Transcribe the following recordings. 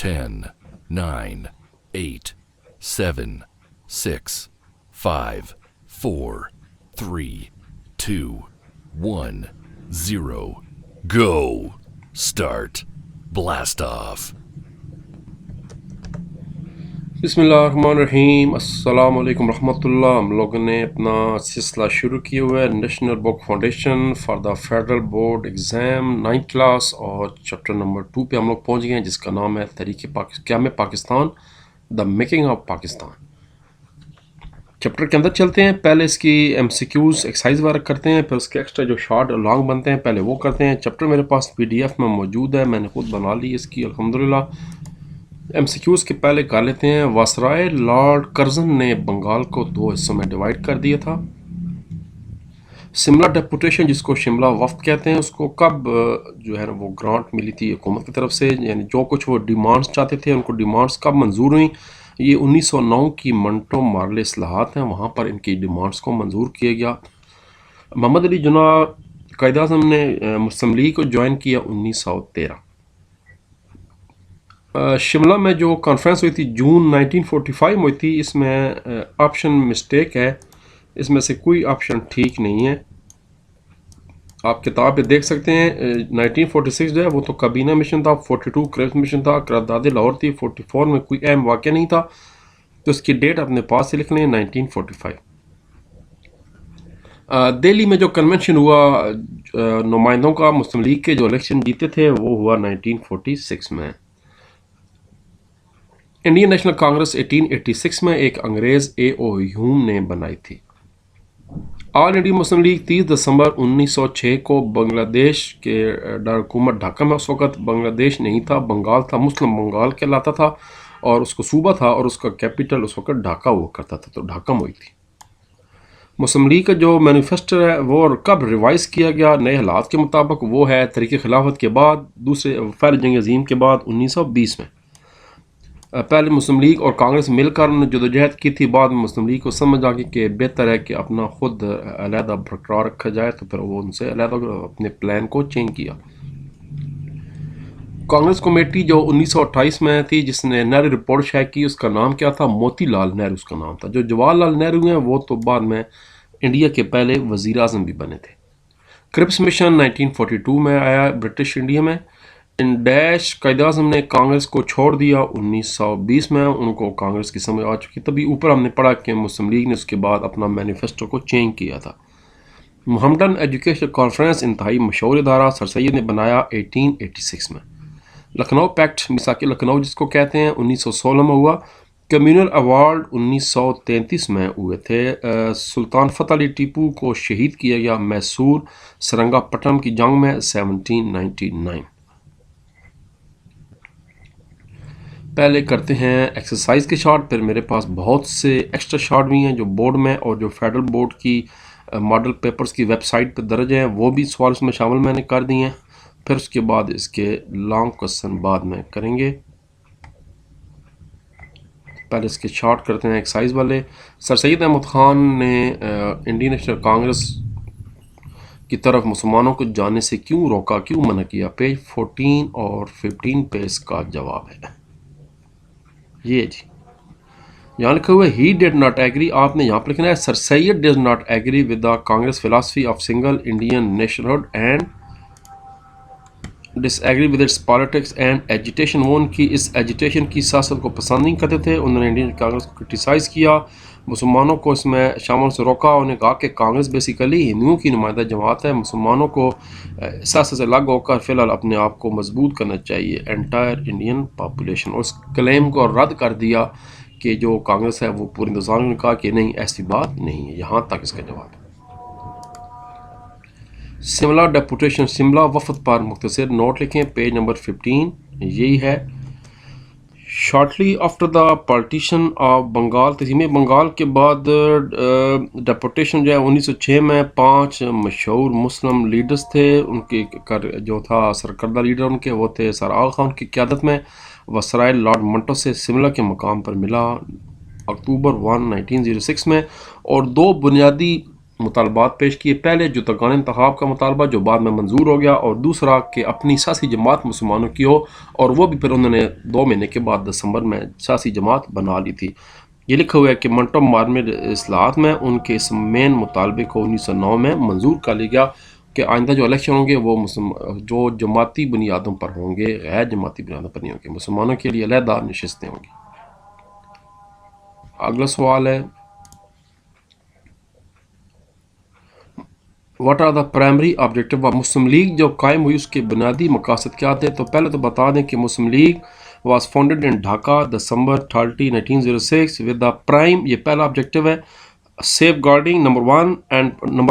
10, 9, 8, 7, 6, 5, 4, 3, 2, 1, 0. Go. Start. Blast off. बिस्मिल्लाहिर्रहमानिर्रहीम। अस्सलाम वालेकुम रहमतुल्लाह। हम लोगों ने अपना सिलसिला शुरू किया हुआ है national book foundation for the federal board exam 9th class, और चैप्टर नंबर 2 पे हम लोग पहुंच गए हैं, जिसका नाम है क़याम Pakistan, the making of Pakistan. Chapter के अंदर चलते हैं। पहले इसकी MCQs एक्सरसाइज वर्क करते हैं, फिर उसके एक्स्ट्रा जो शॉर्ट और लॉन्ग बनते हैं पहले वो करते हैं। चैप्टर मेरे पास PDF में मौजूद है, मैंने खुद बना ली इसकी अल्हम्दुलिल्लाह। MCQs के पहले कर लेते हैं। वासराय लॉर्ड कर्जन ने बंगाल को 2 हिस्सों में डिवाइड कर दिया था। शिमला डेपुटेशन, जिसको शिमला वफ्द कहते हैं, उसको कब जो है ना वो ग्रांट मिली थी हुकूमत की तरफ से, यानी जो कुछ वो डिमांड्स चाहते थे उनको डिमांड्स कब मंजूर हुई। ये 1909 की मंटो मार्ले इस्लाहात हैं, वहाँ पर इनकी डिमांड्स को मंजूर किया गया। मोहम्मद अली जिन्ना कायद-ए-आज़म ने मुस्लिम लीग को ज्वाइन किया 1913। शिमला में जो कॉन्फ्रेंस हुई थी जून 1945 में हुई थी, इसमें ऑप्शन मिस्टेक है, इसमें से कोई ऑप्शन ठीक नहीं है। आप किताब पे देख सकते हैं। 1946 जो है वो तो काबीना मिशन था, 42 क्रिप्स मिशन था, करारदाद लाहौर थी, 44 में कोई अहम वाक़या नहीं था, तो इसकी डेट अपने पास से लिख लें 1945। दिल्ली में जो कन्वेंशन हुआ नुमाइंदों का, मुस्लिम लीग के जो इलेक्शन जीते थे वो हुआ 1946 में। इंडियन नेशनल कांग्रेस 1886 में एक अंग्रेज़ A.O. ह्यूम ने बनाई थी। ऑल इंडिया मुस्लिम लीग 30 दिसंबर 1906 को बांग्लादेश के दारकूमत ढाका में, उस वक़्त बांग्लादेश नहीं था, बंगाल था, मुस्लिम बंगाल कहलाता था, और उसको सूबा था और उसका कैपिटल उस वक़्त ढाका हुआ करता था, तो ढाका में हुई थी। मुस्लिम लीग का जो मैनिफेस्टो है वो कब रिवाइज़ किया गया नए हालात के मुताबिक, वो है तहरीक खिलाफत के बाद, दूसरे पहले जंग अज़ीम के बाद 1920 में। पहले मुस्लिम लीग और कांग्रेस मिलकर उन्होंने जदोजहद की थी, बाद में मुस्लिम लीग को समझ आ गई कि बेहतर है कि अपना खुद अलहदा बरकरार रखा जाए, तो फिर वो उनसे अलहदा अपने प्लान को चेंज किया। कांग्रेस कमेटी जो 1928 में थी, जिसने नेहरू रिपोर्ट शाया की, उसका नाम क्या था? मोतीलाल नेहरू उसका नाम था। जो जवाहरलाल नेहरू हैं वो तो बाद में इंडिया के पहले वज़ीर आज़म भी बने थे। क्रिप्स मिशन 1942 में आया ब्रिटिश इंडिया में। डैश कायद-ए-आज़म ने कांग्रेस को छोड़ दिया 1920 में, उनको कांग्रेस की समझ आ चुकी। तभी ऊपर हमने पढ़ा कि मुस्लिम लीग ने उसके बाद अपना मैनिफेस्टो को चेंज किया था। मोहम्मदन एजुकेशन कॉन्फ्रेंस इंतहाई मशहूर इदारा, सर सैयद ने बनाया 1886 में। लखनऊ पैक्ट, मिसाक लखनऊ जिसको कहते हैं, 1916 में हुआ। कम्युनल अवार्ड 1933 में हुए थे। सुल्तान फतेह अली टीपू को शहीद किया गया मैसूर सरंगापट्टनम की जंग में 1799। पहले करते हैं एक्सरसाइज के शॉर्ट, फिर मेरे पास बहुत से एक्स्ट्रा शॉर्ट भी हैं जो बोर्ड में और जो फेडरल बोर्ड की मॉडल पेपर्स की वेबसाइट पर दर्ज हैं, वो भी सवाल इसमें शामिल मैंने कर दिए हैं। फिर उसके बाद इसके लॉन्ग क्वेश्चन बाद में करेंगे। पहले इसके शॉर्ट करते हैं एक्सरसाइज वाले। सर सैयद अहमद ख़ान ने इंडियन नेशनल कांग्रेस की तरफ मुसलमानों को जाने से क्यों रोका, क्यों मना किया? पेज 14 और 15 पे इसका जवाब है। ये जी यहाँ लिखा हुआ है ही डिड नॉट एग्री, आपने यहाँ पर लिखना है Sir Syed did not agree with the Congress philosophy of single Indian nationhood and disagree with its politics and agitation. वो उनकी इस एजिटेशन की सियासत को पसंद नहीं करते थे, उन्होंने इंडियन कांग्रेस को क्रिटिसाइज़ किया, मुसलमानों को इसमें शामिल से रोका। उन्होंने कहा कि कांग्रेस बेसिकली हिंदुओं की नुमाइंदा जमात है, मुसलमानों को सियासत से अलग होकर फ़िलहाल अपने आप को मजबूत करना चाहिए, एंटायर इंडियन पॉपुलेशन। उस क्लेम को रद्द कर दिया कि जो कांग्रेस है वो पूरी हिंदुस्तान ने कहा कि नहीं, ऐसी बात नहीं है। यहाँ तक इसका जवाब। शिमला डेपुटेशन, शिमला वफद पर मुख्तसर नोट लिखें, पेज नंबर 15 यही है। Shortly after the partition of Bengal, तक़सीम बंगाल के बाद डेपुटेशन जो है 1906 में 5 मशहूर मुस्लिम लीडर्स थे, उनके जो था सरकर्दा लीडर उनके वो थे सर आगा खान की क़यादत में। वसराइल लॉर्ड मंटो से शिमला के मकाम पर मिला अक्टूबर 1, 1906 में, और 2 बुनियादी मुतालबात पेश किए। पहले जुतगान इंतखाब का मुतालबा जो बाद में मंजूर हो गया, और दूसरा कि अपनी सियासी जमात मुसलमानों की हो, और वो भी फिर उन्होंने 2 महीने के बाद दिसंबर में सियासी जमात बना ली थी। ये लिखा हुआ है कि मंटो मार्मिड इस्लाहात में उनके इस मेन मुतालबे को 1909 में मंजूर कर लिया गया कि आइंदा जो इलेक्शन होंगे वो जो जमाती बुनियादों पर होंगे, गैर जमाती बुनियादों पर नहीं होंगे। मुसलमानों के लिए अलहदा नशस्तें होंगी। अगला सवाल है, what are the primary objective of Muslim League? जो कायम हुई उसके बुनियादी मकासद क्या थे? तो पहले तो बता दें कि मुस्लिम league was founded in Dhaka December 30 1906 with the prime, ये पहला ऑब्जेक्टिव है, safeguarding number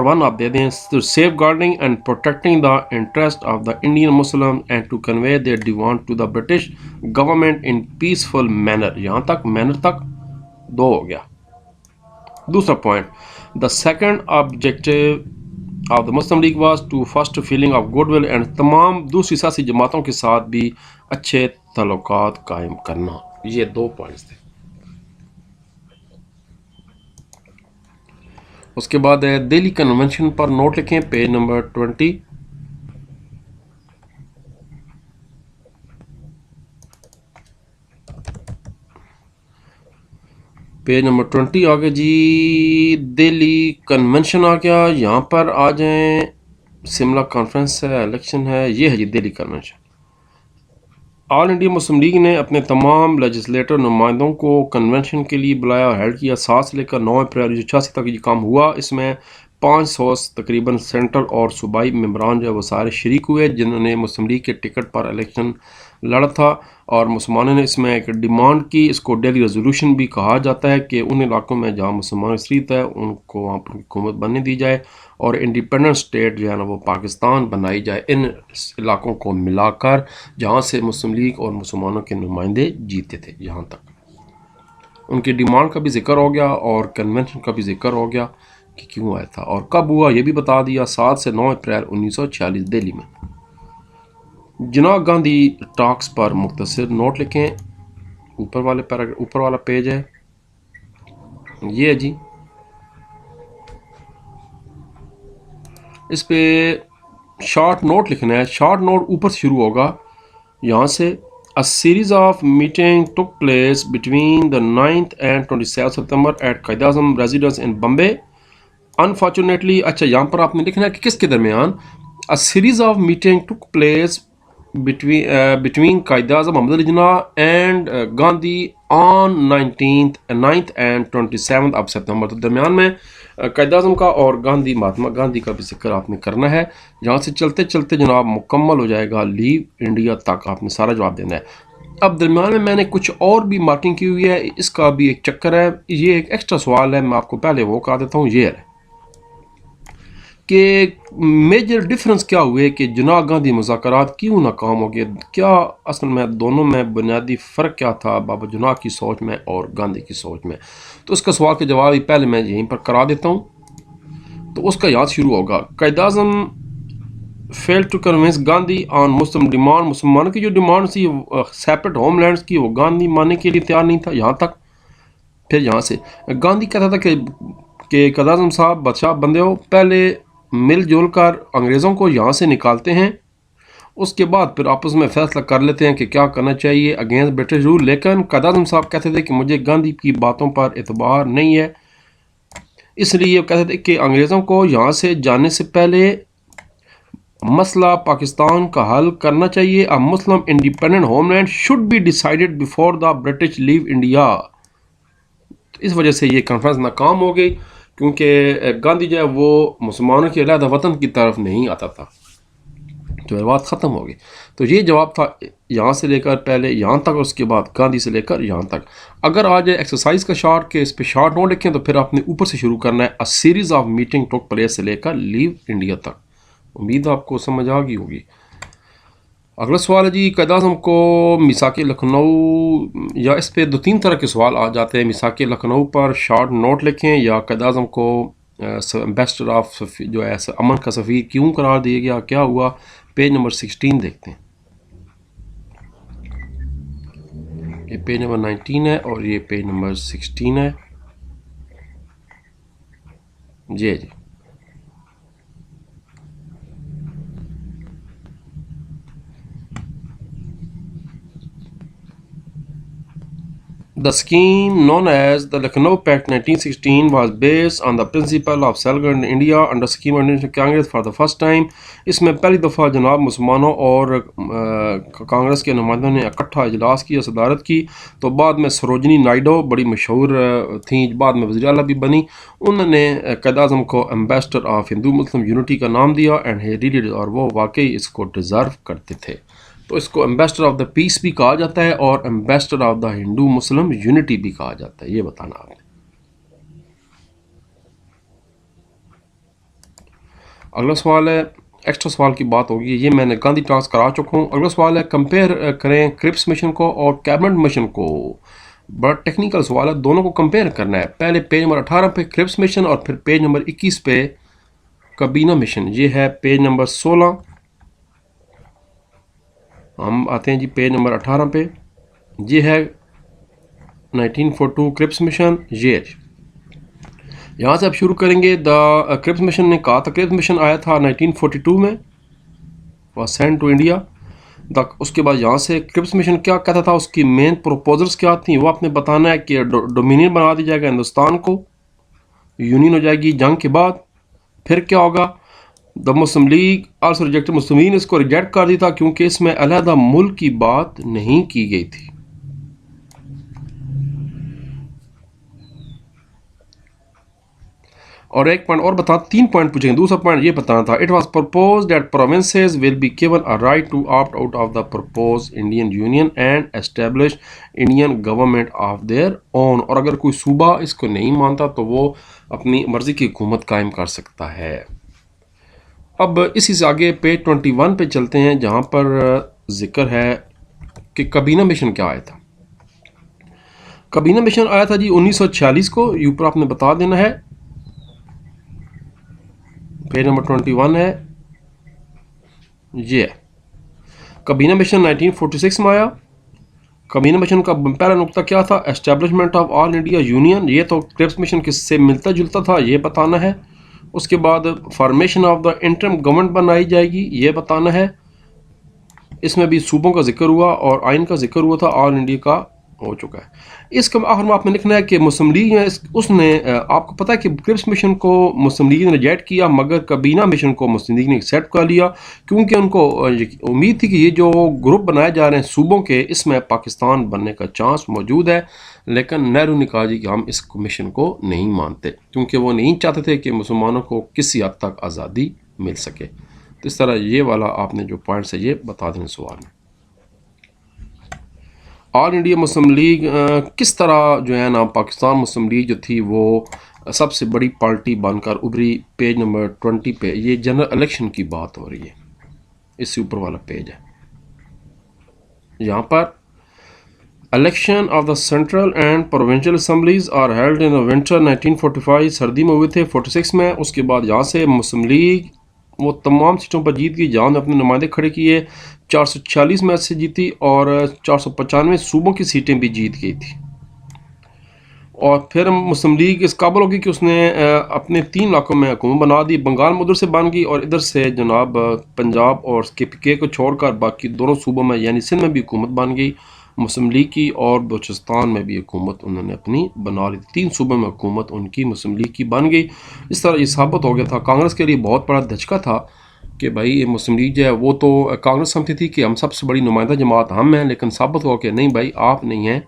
one आप दे दें, safeguarding and protecting the interest of the Indian Muslim and to convey their demand to the British government in peaceful manner। यहाँ तक manner तक 2 हो गया। दूसरा point, the second objective of the Muslim League was to first feeling of goodwill and तमाम दूसरी सियासी जमातों के साथ भी अच्छे ताल्लुकात कायम करना। ये 2 पॉइंट्स थे। उसके बाद है दिल्ली कन्वेंशन पर नोट लिखें, पेज नंबर 20। पेज नंबर 20 आ गया जी। दिल्ली कन्वेंशन आ गया। यहाँ पर आ जाएं, शिमला कॉन्फ्रेंस है, इलेक्शन है, ये है जी Delhi convention. All India Muslim League ने अपने तमाम लेजिस्लेटर नुमाइंदों को कन्वेंशन के लिए बुलाया और हेल्ड किया। 7 से लेकर 9 अप्रैल 1986 तक ये काम हुआ। इसमें 500 तकरीबन सेंट्रल और सूबाई मेंबरान जो है वो सारे शरीक हुए जिन्होंने मुस्लिम लीग के टिकट पर इलेक्शन लड़ा था। और मुसलमानों ने इसमें एक डिमांड की, इसको डेली रेजोल्यूशन भी कहा जाता है, कि उन इलाकों में जहाँ मुसलमान अक्सरियत है उनको वहाँ पर हुकूमत बनने दी जाए और इंडिपेंडेंट स्टेट जो है ना वो पाकिस्तान बनाई जाए इन इलाकों को मिलाकर, जहाँ से मुस्लिम लीग और मुसलमानों के नुमाइंदे जीते थे। यहाँ तक उनकी डिमांड का भी जिक्र हो गया और कन्वेंशन का भी जिक्र हो गया कि क्यों आया था और कब हुआ, ये भी बता दिया। 7 से 9 अप्रैल 1946 दिल्ली में। जनाब गांधी टॉक्स पर मुख्तसर नोट लिखें, ऊपर वाला पेज है, ये है जी। इस पे शॉर्ट नोट लिखना है। शॉर्ट नोट ऊपर से शुरू होगा, यहाँ से। A series of meetings took place between the 9th and 27th September at Qaid-e-Azam residence in Bombay. Unfortunately, अच्छा यहाँ पर आपने लिखना है कि किसके दरमियान। A series of meetings took place between Qaid-e-Azam Muhammad Ali Jinnah and Gandhi on 9th and 27th of September। तो दरमियान में कायद-ए-आज़म का और महात्मा गांधी का भी जिक्र आपने करना है। यहाँ से चलते चलते जनाब मुकम्मल हो जाएगा लीव इंडिया तक, आपने सारा जवाब देना है। अब दरमियान में मैंने कुछ और भी मार्किंग की हुई है, इसका भी एक चक्कर है। ये एक एक्स्ट्रा सवाल है, मैं आपको पहले वो कहा देता हूँ। ये है कि मेजर डिफरेंस क्या हुए कि जनाब गांधी मुज़ाकरात क्यों नाकाम हो गए, क्या असल में दोनों में बुनियादी फ़र्क क्या था बाबा जनाब की सोच में और गांधी की सोच में। तो उसका सवाल का जवाब ही पहले मैं यहीं पर करा देता हूँ। तो उसका याद शुरू होगा, Quaid-e-Azam fail to convince Gandhi on Muslim demand. मुसलमानों की जो डिमांड थी सेपरेट होमलैंड्स की, वो गांधी मानने के लिए तैयार नहीं था। यहाँ तक फिर यहाँ से गांधी कहता था कि कायद-ए-आज़म साहब बादशाह बंदे हो, पहले मिलजुल कर अंग्रेज़ों को यहाँ से निकालते हैं, उसके बाद फिर आपस में फ़ैसला कर लेते हैं कि क्या करना चाहिए अगेंस्ट ब्रिटिश रूल। लेकिन कायद-ए-आज़म साहब कहते थे कि मुझे गांधी की बातों पर एतबार नहीं है, इसलिए कहते थे कि अंग्रेज़ों को यहाँ से जाने से पहले मसला पाकिस्तान का हल करना चाहिए। A Muslim independent homeland should be decided before the British leave India. इस वजह से ये कॉन्फ्रेंस नाकाम हो गई, क्योंकि गांधी जो है वो मुसलमानों के अलहदा वतन की तरफ नहीं आता था, तो बात ख़त्म हो गई। तो ये जवाब था यहाँ से लेकर पहले यहाँ तक, उसके बाद गांधी से लेकर यहाँ तक। अगर आज एक्सरसाइज का शॉर्ट के इस पे शॉर्ट नोट लिखें तो फिर आपने ऊपर से शुरू करना है। A series of meeting took place से लेकर लीव इंडिया तक। उम्मीद आपको समझ आ गई होगी। अगला सवाल है जी, कायद-ए-आज़म को मिसाक लखनऊ, या इस पे 2-3 तरह के सवाल आ जाते हैं। मिसाक लखनऊ पर शॉर्ट नोट लिखें, या कायद-ए-आज़म को एम्बेसडर ऑफ जो है अमन का सफ़ीर क्यों करार दिया गया, क्या हुआ। पेज नंबर 16 देखते हैं। ये पेज नंबर 19 है और ये पेज नंबर 16 है। जी जी। The scheme known as the Lucknow Pact 1916 was based on the principle of self-government in India under scheme of International Congress for the first time. इसमें पहली दफ़ा जनाब मुसलमानों और कांग्रेस के नुमाइंदों ने इकट्ठा इजलास किया, सदारत की। तो बाद में सरोजनी नायडू बड़ी मशहूर थी, बाद में वज़ीर आला भी बनी। उन्होंने क़ायद-ए-आज़म को ambassador of Hindu Muslim unity का नाम दिया एंड ही डिड इट, और वो वाकई इसको डिज़र्व करते थे। तो इसको एम्बेसडर ऑफ द पीस भी कहा जाता है और ambassador of the Hindu Muslim unity भी कहा जाता है। ये बताना आपने। अगला सवाल है, एक्स्ट्रा सवाल की बात होगी, ये मैंने गांधी टास्क करा चुका हूँ। अगला सवाल है, कंपेयर करें क्रिप्स मिशन को और कैबिनेट मिशन को। बड़ा टेक्निकल सवाल है, दोनों को कंपेयर करना है। पहले पेज नंबर 18 पे क्रिप्स मिशन और फिर पेज नंबर 21 पे काबीना मिशन। ये है पेज नंबर 16। हम आते हैं जी पेज नंबर 18 पे। ये है 1942 क्रिप्स मिशन। ये यहाँ से आप शुरू करेंगे। द क्रिप्स मिशन ने कहा था, क्रिप्स मिशन आया था 1942 में, वॉज सेंड टू इंडिया। उसके बाद यहाँ से क्रिप्स मिशन क्या कहता था, उसकी मेन प्रपोजल्स क्या थी, वो आपने बताना है कि डोमिनियन बना दिया जाएगा हिंदुस्तान को, यूनियन हो जाएगी जंग के बाद। फिर क्या होगा, the Muslim League also rejected, मुस्लिमीन इसको रिजेक्ट कर दिया था क्योंकि इसमें अलहदा मुल्क की बात नहीं की गई थी। और एक पॉइंट और बता, 3 पॉइंट पूछेंगे। दूसरा पॉइंट ये बताना था, it was proposed that provinces will be given a right to opt out of the proposed Indian union and establish Indian government of their own. और अगर कोई सूबा इसको नहीं मानता तो वो अपनी मर्जी की हुकूमत कायम कर सकता है। अब इसी से आगे पेज 21 पे चलते हैं, जहाँ पर जिक्र है कि काबीना मिशन क्या आया था। काबीना मिशन आया था जी 1946 को। ऊपर आपने बता देना है, पेज नंबर 21 है। ये काबीना मिशन 1946 में आया। काबीना मिशन का पहला नुकता क्या था, establishment of all India union. ये तो क्रिप्स मिशन किससे मिलता जुलता था, ये बताना है। उसके बाद formation of the interim government बनाई जाएगी, ये बताना है। इसमें भी सूबों का जिक्र हुआ और आइन का जिक्र हुआ था, ऑल इंडिया का हो चुका है। इसका आखिर में आपने लिखना है कि मुस्लिम लीग ने उसने आपको पता है कि क्रिप्स मिशन को मुस्लिम लीग ने रिजेक्ट किया, मगर काबीना मिशन को मुस्लिम लीग ने एक्सेप्ट कर लिया क्योंकि उनको उम्मीद थी कि ये जो ग्रुप बनाए जा रहे हैं सूबों के, इसमें पाकिस्तान बनने का चांस मौजूद है। लेकिन नेहरू ने कहा जी कि हम इस मिशन को नहीं मानते, क्योंकि वो नहीं चाहते थे कि मुसलमानों को किसी हद तक आज़ादी मिल सके। तो इस तरह ये वाला आपने जो पॉइंट्स है ये बता दें सवाल में। ऑल इंडिया मुस्लिम लीग किस तरह जो है ना, पाकिस्तान मुस्लिम लीग जो थी वो सबसे बड़ी पार्टी बनकर उभरी। पेज नंबर 20 पे ये जनरल इलेक्शन की बात हो रही है, इससे ऊपर वाला पेज है। यहाँ पर election of the central and provincial assemblies are held in winter 1945, सर्दी में हुए थे 46 में। उसके बाद यहाँ से मुस्लिम लीग वो तमाम सीटों पर जीत गई, जहाँ ने अपने नुमाइंदे खड़े किए। 446 में से जीती और 495 सूबों की सीटें भी जीत गई थी। और फिर मुस्लिम लीग इस काबिल होगी कि उसने अपने 3 इलाकों में हुकूमत बना दी। बंगाल में उधर से बन गई और इधर से जनाब पंजाब और KPK को छोड़कर बाकी दोनों सूबों में यानी सिंध में भी हुकूमत बन गई मुस्लिम लीग की, और बलूचिस्तान में भी हुकूमत उन्होंने अपनी बना ली। 3 सूबों में हुकूमत उनकी मुस्लिम लीग की बन गई। इस तरह ये साबित हो गया था, कांग्रेस के लिए बहुत बड़ा धचका था कि भाई ये मुस्लिम लीग जो है, वो तो कांग्रेस समझती थी कि हम सबसे बड़ी नुमाइंदा जमात हम हैं, लेकिन साबित हो कि नहीं भाई आप नहीं हैं,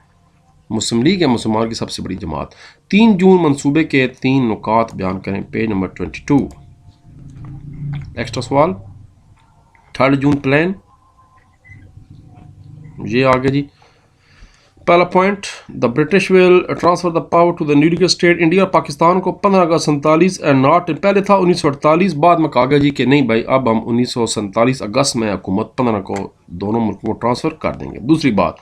मुस्लिम लीग है मुसलमान की सबसे बड़ी जमात। 3 जून मंसूबे के 3 नुकात बयान करें, पेज नंबर 22। एक्स्ट्रा सवाल, 3 जून प्लान, ये आगे जी। पहला point, the British will transfer the power to the new state India. Pakistan को 15 अगस्त 47 एंड नॉट, पहले था 1948, बाद में कहा गया जी कि नहीं भाई अब हम 1947 अगस्त में हुकूमत 15 को दोनों मुल्कों को ट्रांसफ़र कर देंगे। दूसरी बात,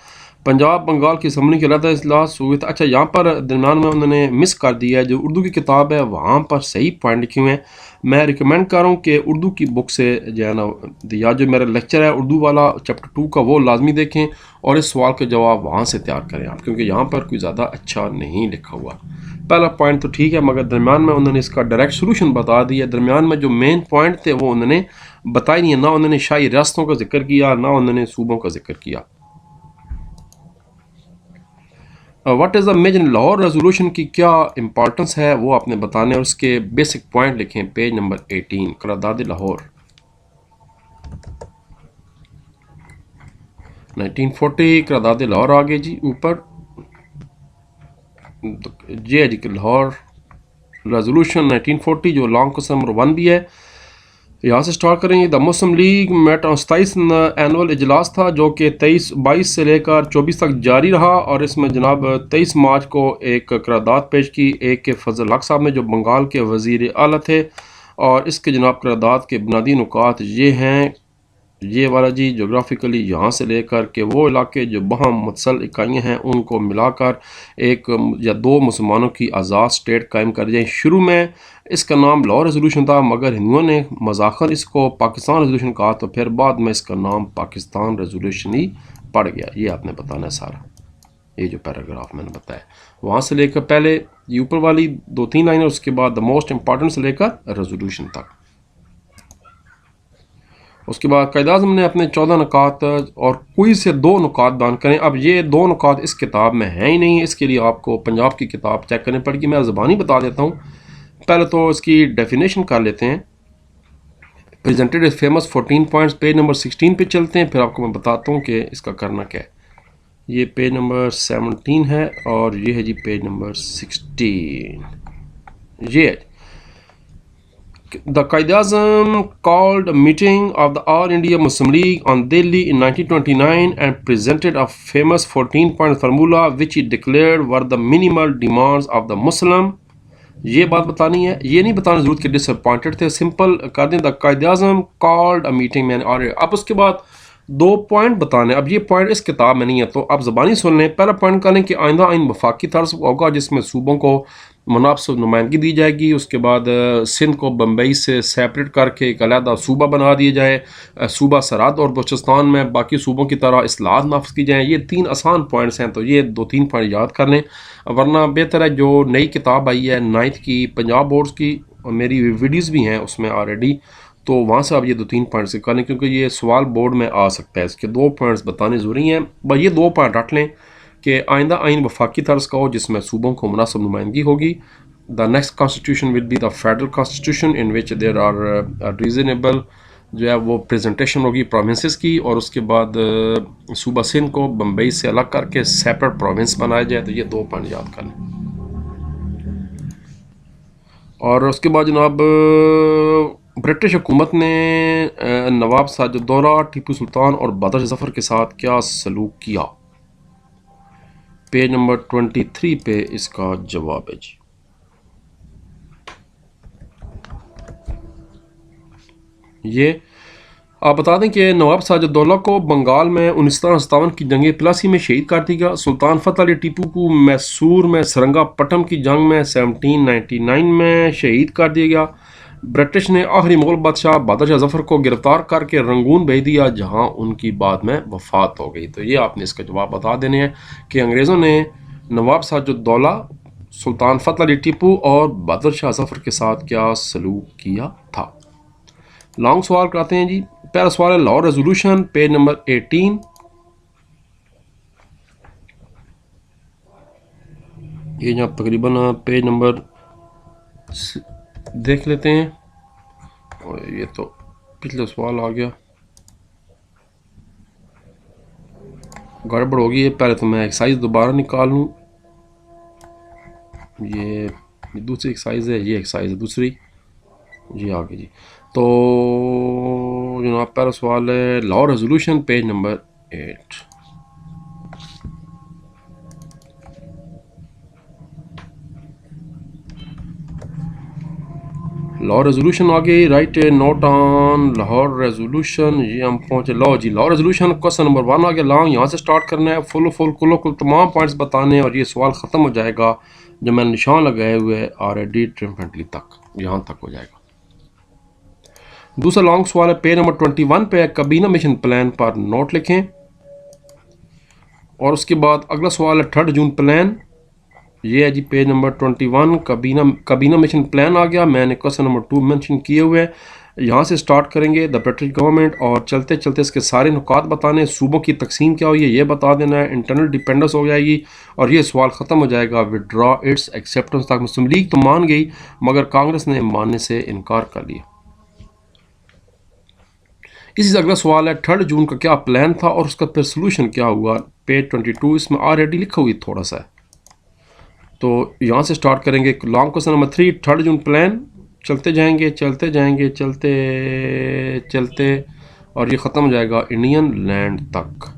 पंजाब बंगाल की असम्बली के अलग इजलास हुए थे। अच्छा, यहाँ पर दरमियान में उन्होंने मिस कर दिया है, जो उर्दू की किताब है वहाँ पर सही पॉइंट लिखे हुए हैं। मैं रिकमेंड कर रहा हूँ कि उर्दू की बुक से जो है ना, या जो मेरा लेक्चर है उर्दू वाला चैप्टर 2 का, वो लाजमी देखें और इस सवाल के जवाब वहाँ से तैयार करें आप, क्योंकि यहाँ पर कोई ज़्यादा अच्छा नहीं लिखा हुआ। पहला पॉइंट तो ठीक है, मगर दरमियान में उन्होंने इसका डायरेक्ट सोल्यूशन बता दिया। दरमियान में जो मेन पॉइंट थे वो उन्होंने बताई नहीं है, ना उन्होंने शाही रियासतों का जिक्र किया, ना उन्होंने सूबों का जिक्र किया। What is the major Lahore resolution की क्या इंपॉर्टेंस है वो आपने बताने और उसके बेसिक पॉइंट लिखें। पेज नंबर 18 करारदाद लाहौर 1940 करारदाद लाहौर आ गई जी ऊपर। ये है जी लाहौर रेजोल्यूशन 1940 जो लॉन्ग क्वेश्चन नंबर 1 भी है। यहाँ से स्टार्ट करेंगे। The Muslim League met on 27 annual इजलास था जो कि 22 से लेकर 24 तक जारी रहा और इसमें जनाब 23 मार्च को एक करारदाद पेश की एक के फजल हक साहब ने जो बंगाल के वज़ीर आला थे। और इसके जनाब करारदाद के बुनियादी नुकात ये हैं, ये वाला जी जोग्राफिकली यहाँ से लेकर के वो इलाके जो वहाँ मुतसल इकाइयाँ हैं उनको मिलाकर एक या दो मुसलमानों की आज़ाद स्टेट कायम कर जाए। शुरू में इसका नाम लाहौर रेजोल्यूशन था मगर हिंदुओं ने मजाकन इसको पाकिस्तान रेजोल्यूशन कहा तो फिर बाद में इसका नाम पाकिस्तान रेजोल्यूशन ही पड़ गया। ये आपने बताना है सारा, ये जो पैराग्राफ मैंने बताया वहाँ से लेकर पहले ये ऊपर वाली 2-3 लाइनें उसके बाद द मोस्ट इम्पॉर्टेंट से लेकर रेजोल्यूशन तक। उसके बाद कायद-ए-आज़म ने अपने 14 नुकात और कोई से 2 नुकात बयान करें। अब ये 2 नुकात इस किताब में हैं ही नहीं, इसके लिए आपको पंजाब की किताब चेक करनी पड़ेगी। मैं ज़बानी बता देता हूँ। पहले तो इसकी डेफिनेशन कर लेते हैं। Presented is famous 14 points, page number 16 पे चलते हैं, फिर आपको मैं बताता हूँ कि इसका करना क्या है। ये पेज नंबर 17 है और ये है जी पेज नंबर 16। ये है The Qaid-e-Azam called a meeting of the All India Muslim League on Delhi in 1929 and presented a famous 14-point formula which he declared were the minimal demands of the Muslim। ये बात बतानी है, ये नहीं बताना जरूरत कि डिसअपॉइंटेड थे, सिंपल कर दें the Quaid-e-Azam called a meeting मैंने। और अब उसके बाद 2 पॉइंट बताने। अब ये पॉइंट इस किताब में नहीं है तो आप ज़बानी सुन लें। पहला पॉइंट करें कि आइंदा आइन वफाकी तर्ज होगा जिसमें सूबों को मुनासिब नुमाइंदगी दी जाएगी। उसके बाद सिंध को बम्बई से सेपरेट करके एक अलहदा सूबा बना दिया जाए। सूबा सरहद और बलूचिस्तान में बाकी सूबों की तरह इस्लाहत नाफ्ज़ की जाएँ। ये 3 आसान पॉइंट्स हैं तो ये 2-3 पॉइंट याद कर लें, वरना बेहतर है। जो नई किताब आई है 9th की पंजाब बोर्ड्स की, और मेरी वीडियोज़ भी हैं उसमें ऑलरेडी, तो वहाँ से आप ये 2-3 पॉइंट्स कर लें क्योंकि ये सवाल बोर्ड में आ सकता है। इसके 2 पॉइंट्स बताने ज़रूरी हैं। बस ये 2 पॉइंट रख लें कि आइंदा आइन वफाकी तर्ज का हो जिसमें सूबों को मुनासिब नुमाइंदगी होगी। The next constitution will be the federal constitution in which there are reasonable जो है वो प्रेजेंटेशन होगी प्रोविंसेस की। और उसके बाद सूबा सिंध को बम्बई से अलग करके सेपरेट प्रोविंस बनाया जाए। तो ये 2 पॉइंट याद कर लें। और उसके बाद जनाब ब्रिटिश हुकूमत ने नवाब साजुद्दौला, टीपू सुल्तान और बदर जफ़र के साथ क्या सलूक किया। पेज नंबर 23 पे इसका जवाब है जी। ये आप बता दें कि नवाब साजुद्दौला को बंगाल में 1957 की जंग प्लासी में शहीद कर दिया गया। सुल्तान फतेह अली टीपू को मैसूर में सरंगापट्टम की जंग में 1799 में शहीद कर दिया गया। ब्रिटिश ने आखिरी मुगल बादशाह बहादुर शाह जफर को गिरफ्तार करके रंगून भेज दिया जहां उनकी बाद में वफात हो गई। तो ये आपने इसका जवाब बता देने हैं कि अंग्रेज़ों ने नवाब साजुद्दौला, सुल्तान फतेह अली टीपू और बहादुर शाह जफर के साथ क्या सलूक किया था। लॉन्ग सवाल कराते हैं जी। पहला सवाल है लाहौर रेजोल्यूशन, पेज नंबर 18। ये यहाँ तकरीबन पेज नंबर देख लेते हैं। और ये तो पिछले सवाल आ गया, गड़बड़ होगी। पहले तो मैं एक्सरसाइज दोबारा निकाल लूँ। ये दूसरी एक्सरसाइज है, ये एक्सरसाइज है दूसरी, जी आगे जी। तो जनाब पहला सवाल है Lahore resolution, page number 8। Lahore resolution आ गई। Right note on Lahore resolution. ये हम पहुँचे लो जी लाहौर रेजोल्यूशन। क्वेश्चन नंबर 1 आ गया लॉन्ग, यहाँ से स्टार्ट करना है। फुल कुल तमाम पॉइंट्स बताने हैं और ये सवाल ख़त्म हो जाएगा जो मैंने निशान लगाए हुए ऑलरेडी ट्रिम्फेंटली तक, यहाँ तक हो जाएगा। दूसरा लॉन्ग सवाल है पेज नंबर 21 पे कबीना मिशन प्लान पर नोट लिखें। और उसके बाद अगला सवाल है 3 जून प्लान। ये है जी पेज नंबर 21। कबीना मिशन प्लान आ गया। मैंने क्वेश्चन नंबर 2 मेंशन किए हुए हैं। यहाँ से स्टार्ट करेंगे द ब्रिटिश गवर्नमेंट, और चलते चलते इसके सारे नुकात बताने, सूबों की तकसीम क्या हुई है ये बता देना है, इंटरनल डिपेंडेंस हो जाएगी और ये सवाल ख़त्म हो जाएगा विड्रॉ इट्स एक्सेप्टेंस तक। मुस्लिम लीग तो मान गई मगर कांग्रेस ने मानने से इनकार कर लिया। इसी से अगला सवाल है 3 जून का क्या प्लान था और उसका फिर सोल्यूशन क्या हुआ। पेज 22 इसमें ऑलरेडी लिखा हुई थोड़ा सा है, तो यहाँ से स्टार्ट करेंगे। लॉन्ग क्वेश्चन नंबर 3 3 जून प्लान, चलते जाएंगे चलते जाएंगे चलते चलते और ये ख़त्म हो जाएगा इंडियन लैंड तक।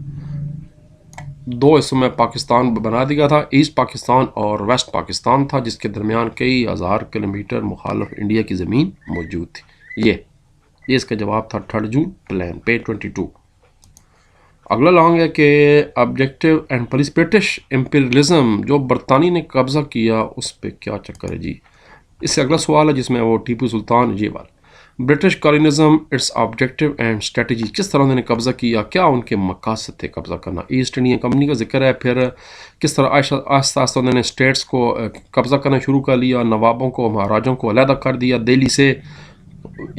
2 हिस्सों में पाकिस्तान बना दिया था, ईस्ट पाकिस्तान और वेस्ट पाकिस्तान था, जिसके दरमियान कई हज़ार किलोमीटर मुखालिफ इंडिया की ज़मीन मौजूद थी। ये इसका जवाब था 3 जून प्लान, पेज 22। अगला लॉन्ग है कि objective and policy British imperialism जो बरतानी ने कब्ज़ा किया उस पर क्या चक्कर है जी। इससे अगला सवाल है जिसमें वो टीपू सुल्तान ये वाला British colonialism it's objective and strategy, किस तरह उन्होंने कब्ज़ा किया, क्या उनके मकासद थे कब्ज़ा करना। ईस्ट इंडिया कंपनी का जिक्र है, फिर किस तरह आहिस्ता आहिस्ता उन्होंने स्टेट्स को कब्ज़ा करना शुरू कर लिया, नवाबों को महाराजों को अलहदा कर दिया दिल्ली से।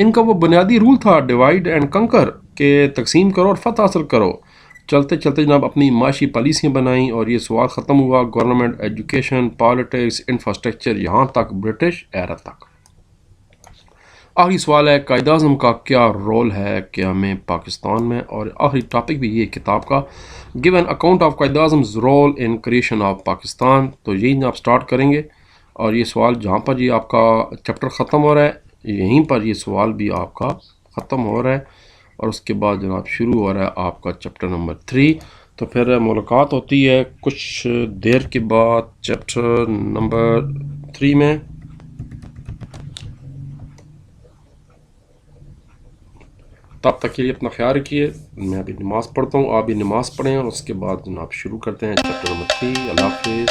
इनका वो बुनियादी रूल था डिवाइड एंड कंकर के तकसीम करो और फतह हासिल करो। चलते चलते जनाब अपनी माशी पॉलिसियाँ बनाई और ये सवाल ख़त्म हुआ गवर्नमेंट, एजुकेशन, पॉलिटिक्स, इंफ्रास्ट्रक्चर, यहाँ तक ब्रिटिश एरा तक। आखिरी सवाल है कायद-ए-आज़म का क्या रोल है क़याम पाकिस्तान में, और आखिरी टॉपिक भी ये किताब का give an account of Quaid-e-Azam's role in creation of Pakistan. तो यही आप स्टार्ट करेंगे और ये सवाल जहाँ पर ये आपका चैप्टर ख़त्म हो रहा है यहीं पर ये सवाल भी आपका ख़त्म हो रहा है और उसके बाद जनाब शुरू हो रहा है आपका चैप्टर नंबर 3। तो फिर मुलाकात होती है कुछ देर के बाद चैप्टर नंबर 3 में। तब तक के लिए अपना ख्याल रखिए। मैं अभी नमाज़ पढ़ता हूँ, आप भी नमाज़ पढ़ें और उसके बाद जनाब शुरू करते हैं चैप्टर नंबर 3। अल्लाह हाफ़िज़।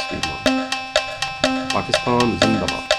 पाकिस्तान जिंदाबाद।